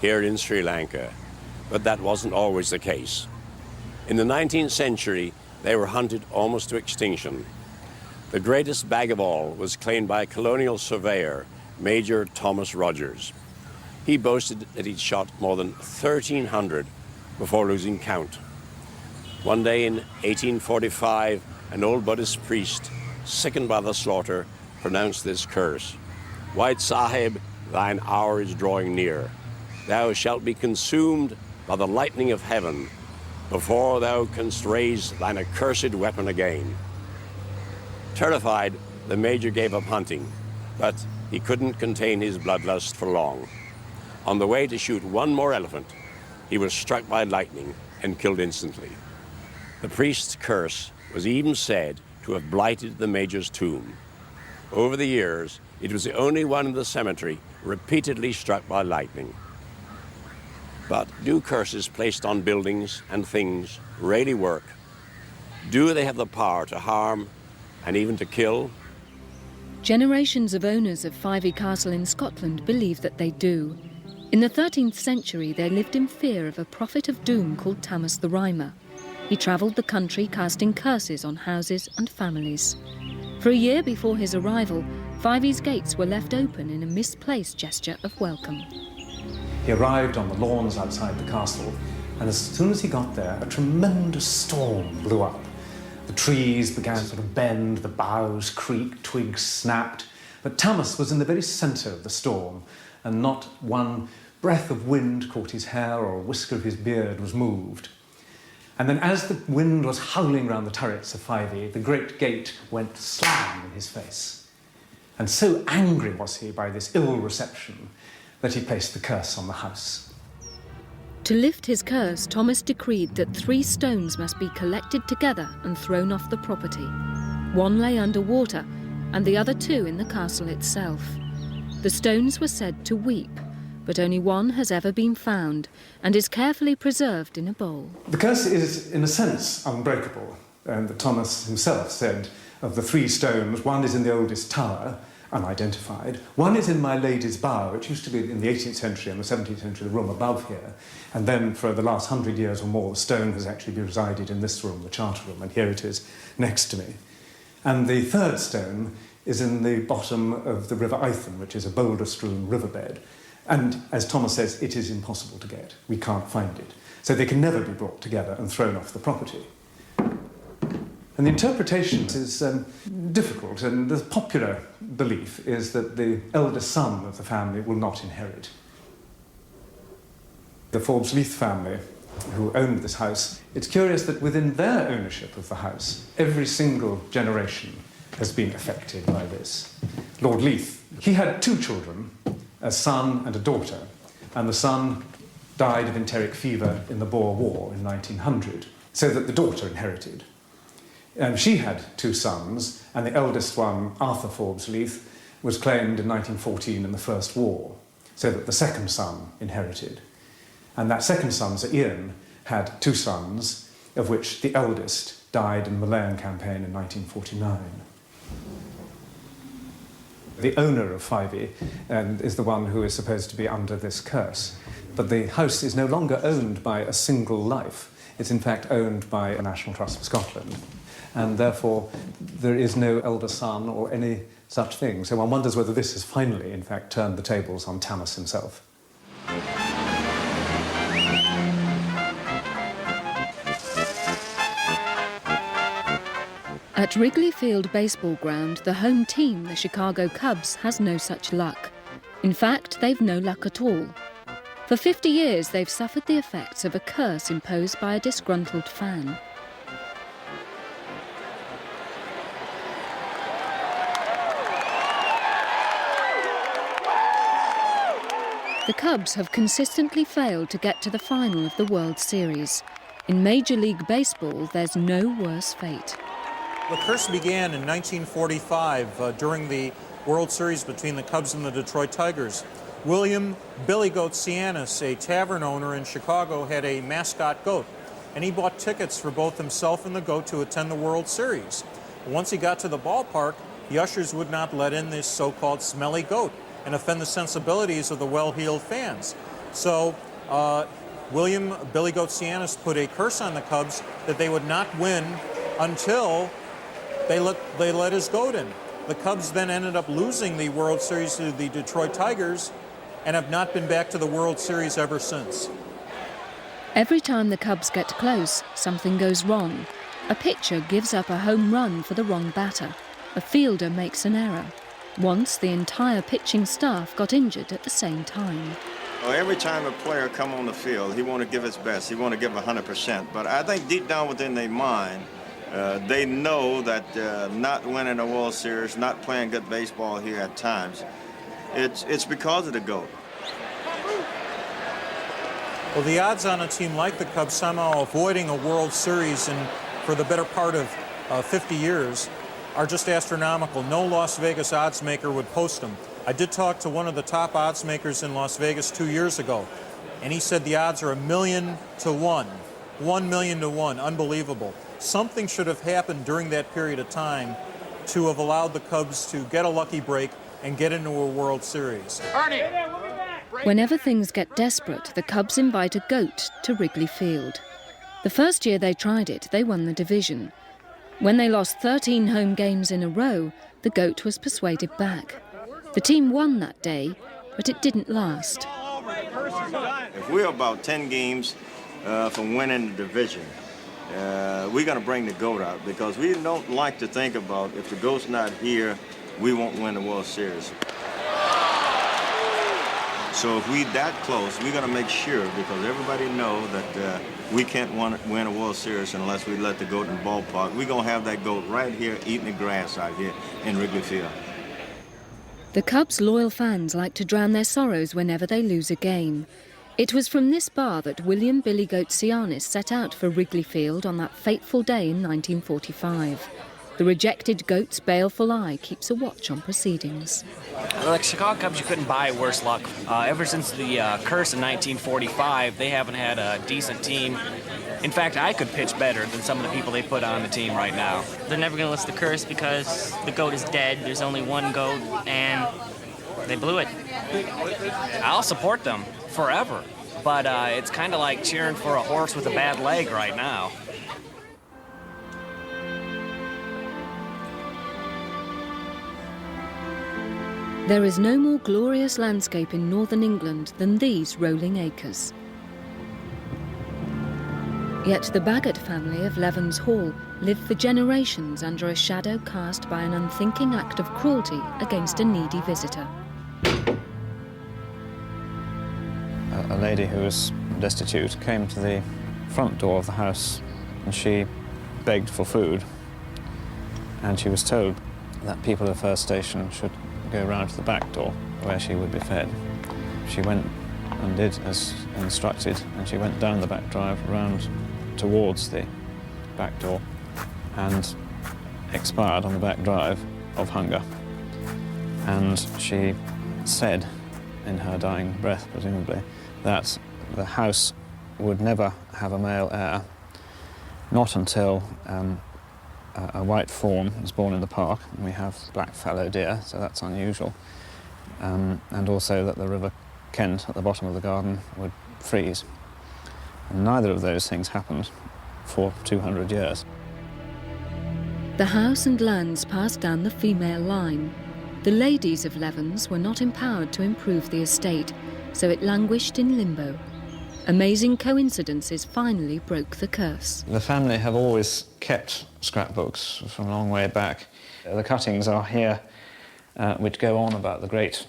here in Sri Lanka, but that wasn't always the case. In the 19th century, they were hunted almost to extinction. The greatest bag of all was claimed by a colonial surveyor, Major Thomas Rogers. He boasted that he'd shot more than 1,300 before losing count. One day in 1845, an old Buddhist priest, sickened by the slaughter, pronounced this curse: "White Sahib, thine hour is drawing near. Thou shalt be consumed by the lightning of heaven before thou canst raise thine accursed weapon again." Terrified, the Major gave up hunting, but he couldn't contain his bloodlust for long. On the way to shoot one more elephant, he was struck by lightning and killed instantly. The priest's curse was even said to have blighted the Major's tomb. Over the years, it was the only one in the cemetery repeatedly struck by lightning. But do curses placed on buildings and things really work? Do they have the power to harm and even to kill? Generations of owners of Fyvie Castle in Scotland believe that they do. In the 13th century, they lived in fear of a prophet of doom called Tamas the Rhymer. He travelled the country casting curses on houses and families. For a year before his arrival, Fyvie's gates were left open in a misplaced gesture of welcome. He arrived on the lawns outside the castle, and as soon as he got there, a tremendous storm blew up. The trees began to sort of bend, the boughs creaked, twigs snapped, but Tamas was in the very centre of the storm, and not one breath of wind caught his hair or a whisker of his beard was moved. And then as the wind was howling round the turrets of Fyvie, the great gate went slam in his face. And so angry was he by this ill reception that he placed the curse on the house. To lift his curse, Thomas decreed that 3 stones must be collected together and thrown off the property. One lay under water, and the other 2 in the castle itself. The stones were said to weep, but only one has ever been found and is carefully preserved in a bowl. The curse is, in a sense, unbreakable, and Thomas himself said of the 3 stones, one is in the oldest tower, unidentified, one is in my lady's bower, which used to be in the 18th century and the 17th century, the room above here, and then for the last 100 years or more, the stone has actually resided in this room, the charter room, and here it is next to me. And the 3rd stone is in the bottom of the River Eitham, which is a boulder-strewn riverbed. And as Thomas says, it is impossible to get. We can't find it. So they can never be brought together and thrown off the property. And the interpretation is difficult, and the popular belief is that the eldest son of the family will not inherit. The Forbes-Leith family, who owned this house, it's curious that within their ownership of the house, every single generation has been affected by this. Lord Leith, he had 2 children, a son and a daughter, and the son died of enteric fever in the Boer War in 1900, so that the daughter inherited. And she had 2 sons, and the eldest one, Arthur Forbes-Leith, was claimed in 1914 in the First War, so that the second son inherited. And that second son, Sir Ian, had 2 sons, of which the eldest died in the Malayan campaign in 1949. The owner of Fyvie is the one who is supposed to be under this curse. But the house is no longer owned by a single life. It's in fact owned by a National Trust for Scotland. And therefore, there is no elder son or any such thing. So one wonders whether this has finally, in fact, turned the tables on Tamas himself. At Wrigley Field baseball ground, the home team, the Chicago Cubs, has no such luck. In fact, they've no luck at all. For 50 years, they've suffered the effects of a curse imposed by a disgruntled fan. The Cubs have consistently failed to get to the final of the World Series. In Major League Baseball, there's no worse fate. The curse began in 1945 during the World Series between the Cubs and the Detroit Tigers. William Billy Goat Cianis, a tavern owner in Chicago, had a mascot goat, and he bought tickets for both himself and the goat to attend the World Series. Once he got to the ballpark, the ushers would not let in this so-called smelly goat and offend the sensibilities of the well-heeled fans. So William Billy Goat Sianis put a curse on the Cubs that they would not win until they let his goat in. The Cubs then ended up losing the World Series to the Detroit Tigers and have not been back to the World Series ever since. Every time the Cubs get close, something goes wrong. A pitcher gives up a home run for the wrong batter. A fielder makes an error. Once, the entire pitching staff got injured at the same time. Well, every time a player come on the field, he want to give his best. He want to give 100%. But I think deep down within their mind, they know that not winning a World Series, not playing good baseball here at times, it's because of the GOAT. Well, the odds on a team like the Cubs somehow avoiding a World Series for the better part of 50 years are just astronomical. No Las Vegas odds maker would post them. I did talk to one of the top odds makers in Las Vegas 2 years ago, and he said the odds are 1,000,000 to 1. 1,000,000 to 1. Unbelievable. Something should have happened during that period of time to have allowed the Cubs to get a lucky break and get into a World Series. Whenever things get desperate, the Cubs invite a goat to Wrigley Field. The first year they tried it, they won the division. When they lost 13 home games in a row, the goat was persuaded back. The team won that day, but it didn't last. If we're about 10 games from winning the division, we're going to bring the GOAT out because we don't like to think about if the GOAT's not here, we won't win the World Series. So if we that close, we're going to make sure, because everybody know that we can't win a World Series unless we let the GOAT in the ballpark. We're going to have that GOAT right here eating the grass out here in Wrigley Field. The Cubs' loyal fans like to drown their sorrows whenever they lose a game. It was from this bar that William Billy Goat Sianis set out for Wrigley Field on that fateful day in 1945. The rejected goat's baleful eye keeps a watch on proceedings. Like Chicago Cubs, you couldn't buy worse luck. Ever since the curse in 1945, they haven't had a decent team. In fact, I could pitch better than some of the people they put on the team right now. They're never going to list the curse because the GOAT is dead. There's only one GOAT, and they blew it. I'll support them forever, but it's kind of like cheering for a horse with a bad leg right now. There is no more glorious landscape in northern England than these rolling acres. Yet the Bagot family of Levens Hall lived for generations under a shadow cast by an unthinking act of cruelty against a needy visitor. A lady who was destitute came to the front door of the house and she begged for food, and she was told that people of her station should go round to the back door where she would be fed. She went and did as instructed, and she went down the back drive round towards the back door and expired on the back drive of hunger. And she said, in her dying breath presumably, that the house would never have a male heir, not until a white fawn was born in the park, and we have black fallow deer, so that's unusual, and also that the River Kent at the bottom of the garden would freeze. And neither of those things happened for 200 years. The house and lands passed down the female line. The ladies of Levens were not empowered to improve the estate, so it languished in limbo. Amazing coincidences finally broke the curse. The family have always kept scrapbooks from a long way back. The cuttings are here, which go on about the Great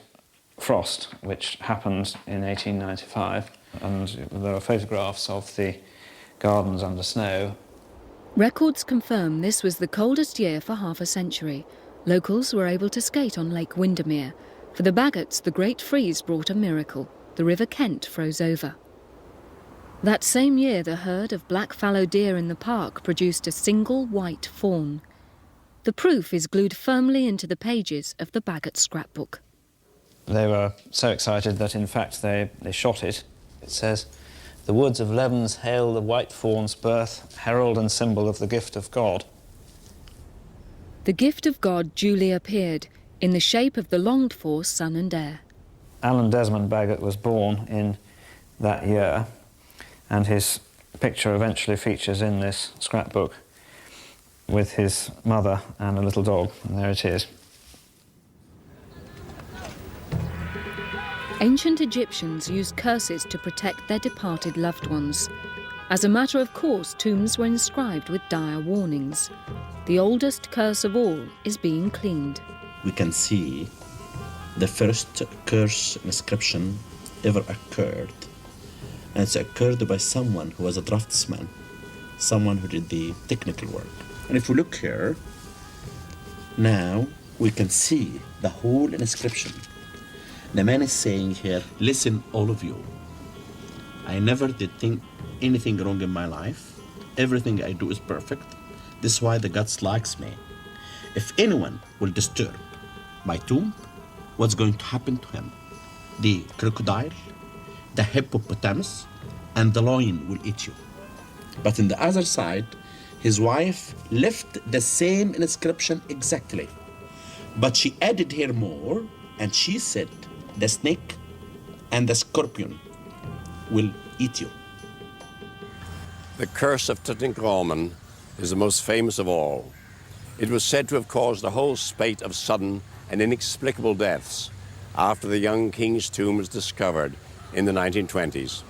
Frost, which happened in 1895, and there are photographs of the gardens under snow. Records confirm this was the coldest year for half a century. Locals were able to skate on Lake Windermere. For the Bagots, the Great Freeze brought a miracle. The River Kent froze over. That same year, the herd of black fallow deer in the park produced a single white fawn. The proof is glued firmly into the pages of the Bagot scrapbook. They were so excited that, in fact, they shot it. It says, "The woods of Levens hail the white fawn's birth, herald and symbol of the gift of God." The gift of God duly appeared, in the shape of the longed-for son and heir. Alan Desmond Bagot was born in that year, and his picture eventually features in this scrapbook with his mother and a little dog, and there it is. Ancient Egyptians used curses to protect their departed loved ones. As a matter of course, tombs were inscribed with dire warnings. The oldest curse of all is being cleaned. We can see the first curse inscription ever occurred. And it's occurred by someone who was a draftsman, someone who did the technical work. And if we look here, now we can see the whole inscription. The man is saying here, listen, all of you. I never did anything wrong in my life. Everything I do is perfect. This is why the gods likes me. If anyone will disturb my tomb, what's going to happen to him? The crocodile, the hippopotamus, and the lion will eat you. But on the other side, his wife left the same inscription exactly. But she added here more, and she said, the snake and the scorpion will eat you. The curse of Tutankhamun is the most famous of all. It was said to have caused a whole spate of sudden and inexplicable deaths after the young king's tomb was discovered in the 1920s.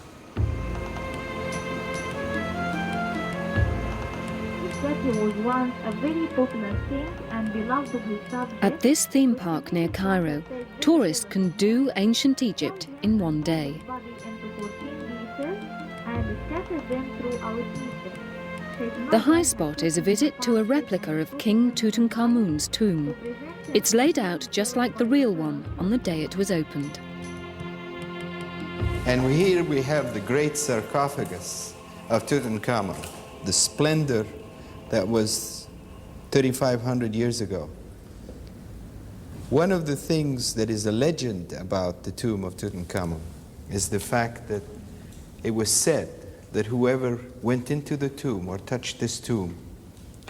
He was once a very popular king and beloved of his subjects. At this theme park near Cairo, tourists can do ancient Egypt in one day. The high spot is a visit to a replica of King Tutankhamun's tomb. It's laid out just like the real one on the day it was opened. And here we have the great sarcophagus of Tutankhamun, the splendor that was 3,500 years ago. One of the things that is a legend about the tomb of Tutankhamun is the fact that it was said that whoever went into the tomb or touched this tomb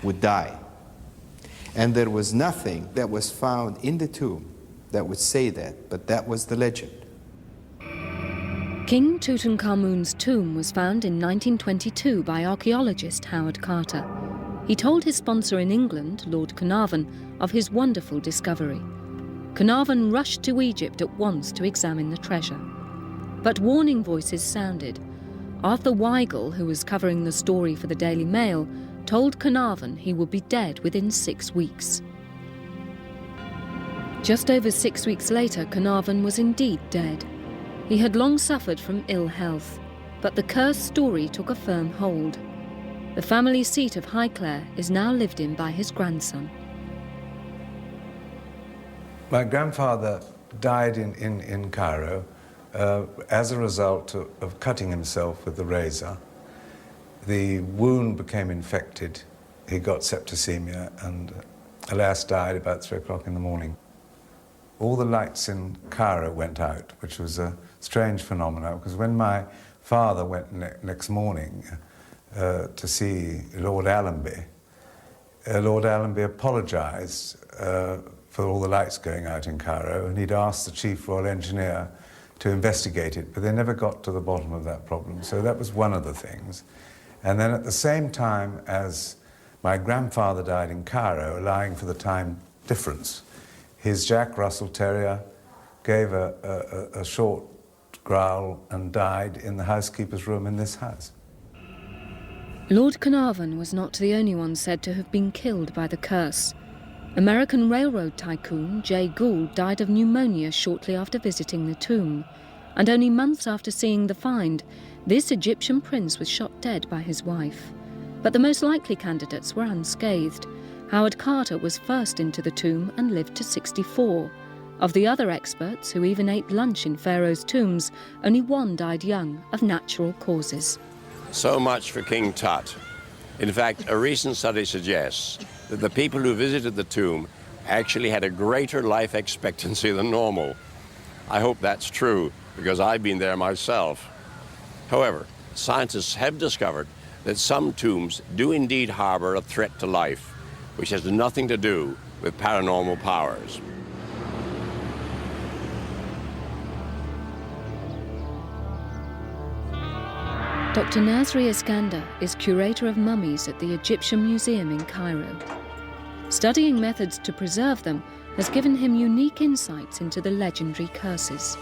would die. And there was nothing that was found in the tomb that would say that, but that was the legend. King Tutankhamun's tomb was found in 1922 by archaeologist Howard Carter. He told his sponsor in England, Lord Carnarvon, of his wonderful discovery. Carnarvon rushed to Egypt at once to examine the treasure. But warning voices sounded. Arthur Weigel, who was covering the story for the Daily Mail, told Carnarvon he would be dead within 6 weeks. Just over 6 weeks later, Carnarvon was indeed dead. He had long suffered from ill health, but the cursed story took a firm hold. The family seat of Highclere is now lived in by his grandson. My grandfather died in Cairo as a result of cutting himself with the razor. The wound became infected. He got septicemia and, alas, died about 3 o'clock in the morning. All the lights in Cairo went out, which was a strange phenomenon, because when my father went next morning to see Lord Allenby apologized for all the lights going out in Cairo, and he'd asked the chief royal engineer to investigate it, but they never got to the bottom of that problem. So that was one of the things. And then at the same time as my grandfather died in Cairo, allowing for the time difference, his Jack Russell Terrier gave a short growl and died in the housekeeper's room in this house. Lord Carnarvon was not the only one said to have been killed by the curse. American railroad tycoon Jay Gould died of pneumonia shortly after visiting the tomb, and only months after seeing the find, this Egyptian prince was shot dead by his wife. But the most likely candidates were unscathed. Howard Carter was first into the tomb and lived to 64. Of the other experts who even ate lunch in Pharaoh's tombs, only one died young of natural causes. So much for King Tut. In fact, a recent study suggests that the people who visited the tomb actually had a greater life expectancy than normal. I hope that's true, because I've been there myself. However, scientists have discovered that some tombs do indeed harbor a threat to life, which has nothing to do with paranormal powers. Dr. Nasri Iskander is curator of mummies at the Egyptian Museum in Cairo. Studying methods to preserve them has given him unique insights into the legendary curses.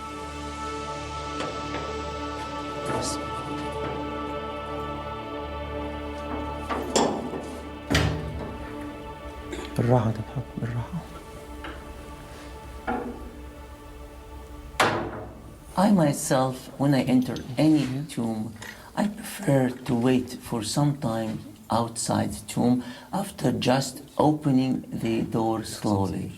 I myself, when I enter any tomb, I prefer to wait for some time outside the tomb after just opening the door slowly.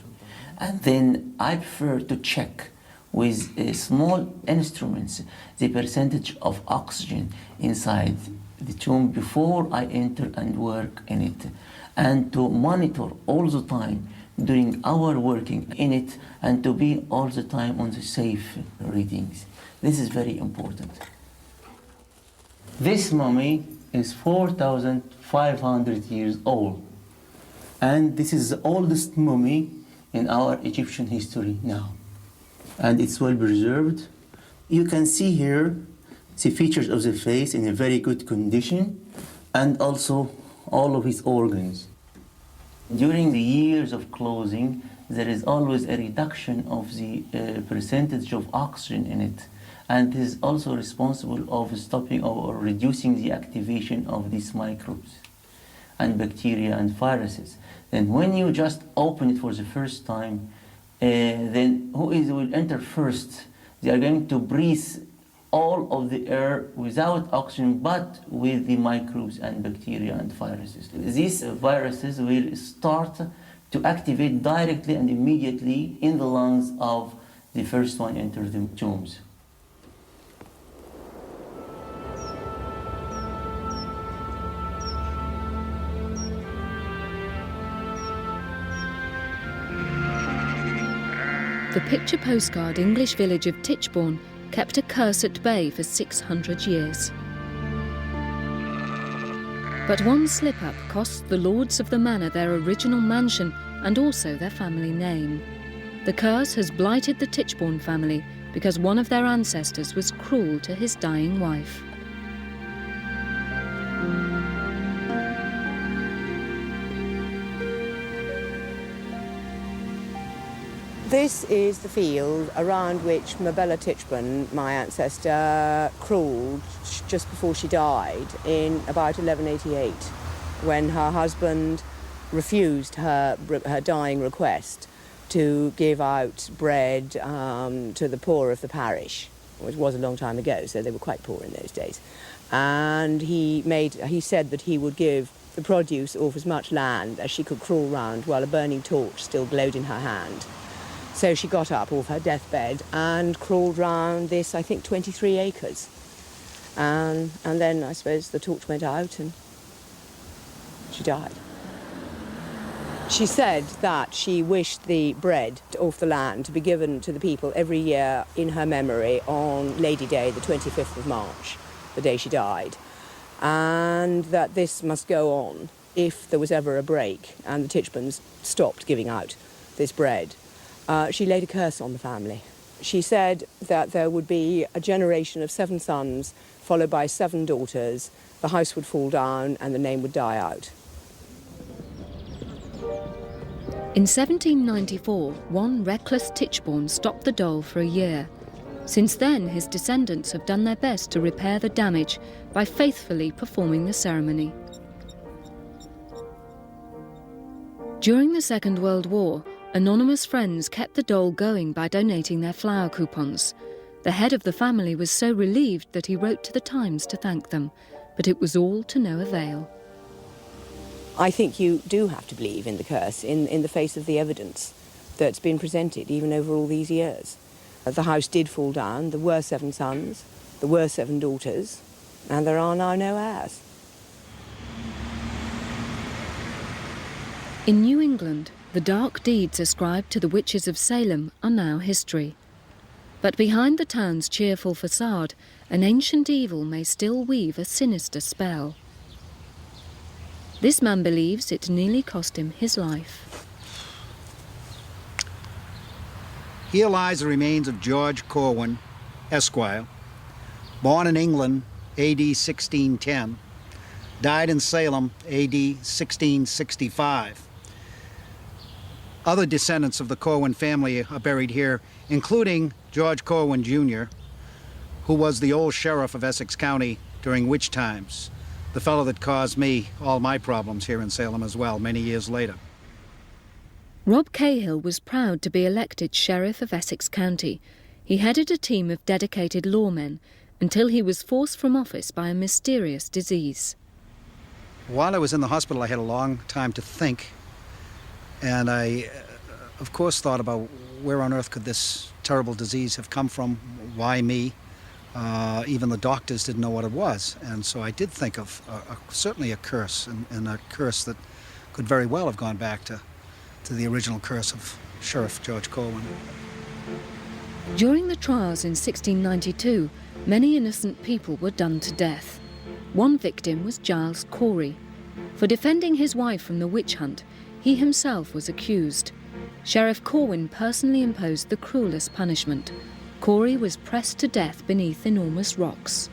And then I prefer to check with small instruments the percentage of oxygen inside the tomb before I enter and work in it, and to monitor all the time during our working in it, and to be all the time on the safe readings. This is very important. This mummy is 4,500 years old, and this is the oldest mummy in our Egyptian history now, and it's well preserved. You can see here the features of the face in a very good condition, and also all of his organs. During the years of closing, there is always a reduction of the percentage of oxygen in it, and this is also responsible of stopping or reducing the activation of these microbes and bacteria and viruses. And when you just open it for the first time, then will enter first? They are going to breathe all of the air without oxygen, but with the microbes and bacteria and viruses. These viruses will start to activate directly and immediately in the lungs of the first one enter the tombs. The picture postcard English village of Tichborne kept a curse at bay for 600 years. But one slip-up cost the lords of the manor their original mansion and also their family name. The curse has blighted the Tichborne family because one of their ancestors was cruel to his dying wife. This is the field around which Mabella Tichborne, my ancestor, crawled just before she died in about 1188, when her husband refused her dying request to give out bread to the poor of the parish, which was a long time ago, so they were quite poor in those days. And he said that he would give the produce off as much land as she could crawl round while a burning torch still glowed in her hand. So she got up off her deathbed and crawled round this, I think, 23 acres. And then, I suppose, the torch went out and she died. She said that she wished the bread off the land to be given to the people every year in her memory on Lady Day, the 25th of March, the day she died, and that this must go on if there was ever a break and the Tichbornes stopped giving out this bread. She laid a curse on the family. She said that there would be a generation of 7 sons followed by 7 daughters. The house would fall down and the name would die out. In 1794, one reckless Tichborne stopped the dole for a year. Since then, his descendants have done their best to repair the damage by faithfully performing the ceremony. During the Second World War, anonymous friends kept the dole going by donating their flower coupons. The head of the family was so relieved that he wrote to the Times to thank them, but it was all to no avail. I think you do have to believe in the curse in the face of the evidence that's been presented even over all these years. The house did fall down, there were 7 sons, there were 7 daughters, and there are now no heirs. In New England, the dark deeds ascribed to the witches of Salem are now history. But behind the town's cheerful facade, an ancient evil may still weave a sinister spell. This man believes it nearly cost him his life. Here lies the remains of George Corwin, Esquire, born in England AD 1610, died in Salem, AD 1665. Other descendants of the Corwin family are buried here, including George Corwin Jr., who was the old sheriff of Essex County during witch times, the fellow that caused me all my problems here in Salem as well, many years later. Rob Cahill was proud to be elected Sheriff of Essex County. He headed a team of dedicated lawmen until he was forced from office by a mysterious disease. While I was in the hospital, I had a long time to think, and I, of course, thought about where on earth could this terrible disease have come from, why me? Even the doctors didn't know what it was, and so I did think of certainly a curse, and a curse that could very well have gone back to the original curse of Sheriff George Corwin. During the trials in 1692, many innocent people were done to death. One victim was Giles Corey. For defending his wife from the witch hunt, he himself was accused. Sheriff Corwin personally imposed the cruelest punishment. Corey was pressed to death beneath enormous rocks.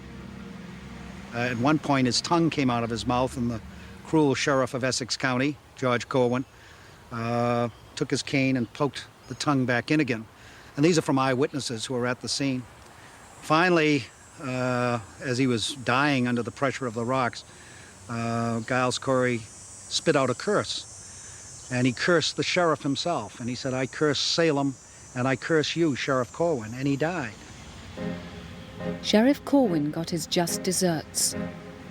At one point, his tongue came out of his mouth, and the cruel sheriff of Essex County, George Corwin, took his cane and poked the tongue back in again. And these are from eyewitnesses who were at the scene. Finally, as he was dying under the pressure of the rocks, Giles Corey spit out a curse. And he cursed the sheriff himself. And he said, "I curse Salem, and I curse you, Sheriff Corwin." And he died. Sheriff Corwin got his just deserts.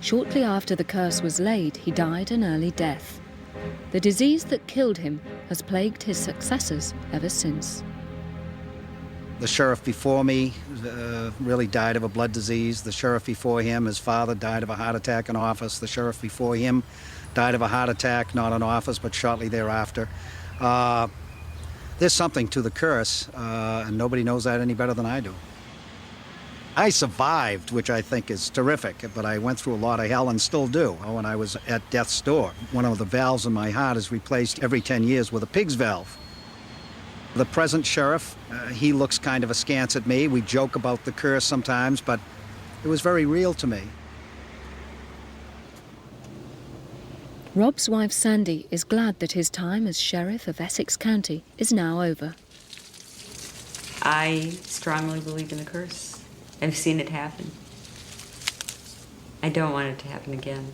Shortly after the curse was laid, he died an early death. The disease that killed him has plagued his successors ever since. The sheriff before me really died of a blood disease. The sheriff before him, his father, died of a heart attack in office. The sheriff before him died of a heart attack, not in office, but shortly thereafter. There's something to the curse, and nobody knows that any better than I do. I survived, which I think is terrific, but I went through a lot of hell and still do when I was at death's door. One of the valves in my heart is replaced every 10 years with a pig's valve. The present sheriff, he looks kind of askance at me. We joke about the curse sometimes, but it was very real to me. Rob's wife Sandy is glad that his time as Sheriff of Essex County is now over. I strongly believe in the curse. I've seen it happen. I don't want it to happen again.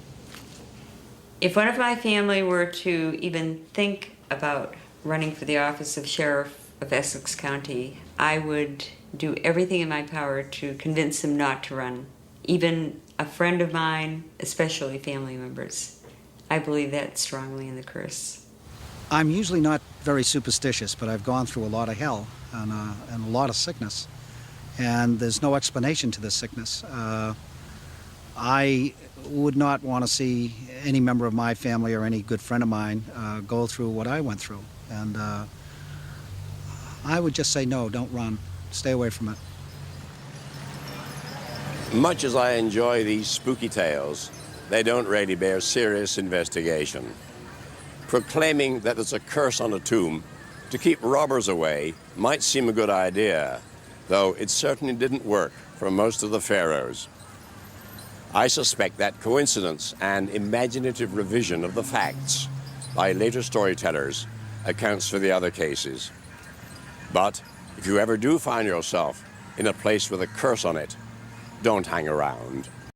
If one of my family were to even think about running for the office of Sheriff of Essex County, I would do everything in my power to convince them not to run. Even a friend of mine, especially family members. I believe that strongly in the curse. I'm usually not very superstitious, but I've gone through a lot of hell and a lot of sickness. And there's no explanation to this sickness. I would not want to see any member of my family or any good friend of mine go through what I went through. And I would just say, no, don't run. Stay away from it. Much as I enjoy these spooky tales, they don't really bear serious investigation. Proclaiming that there's a curse on a tomb to keep robbers away might seem a good idea, though it certainly didn't work for most of the pharaohs. I suspect that coincidence and imaginative revision of the facts by later storytellers accounts for the other cases. But if you ever do find yourself in a place with a curse on it, don't hang around.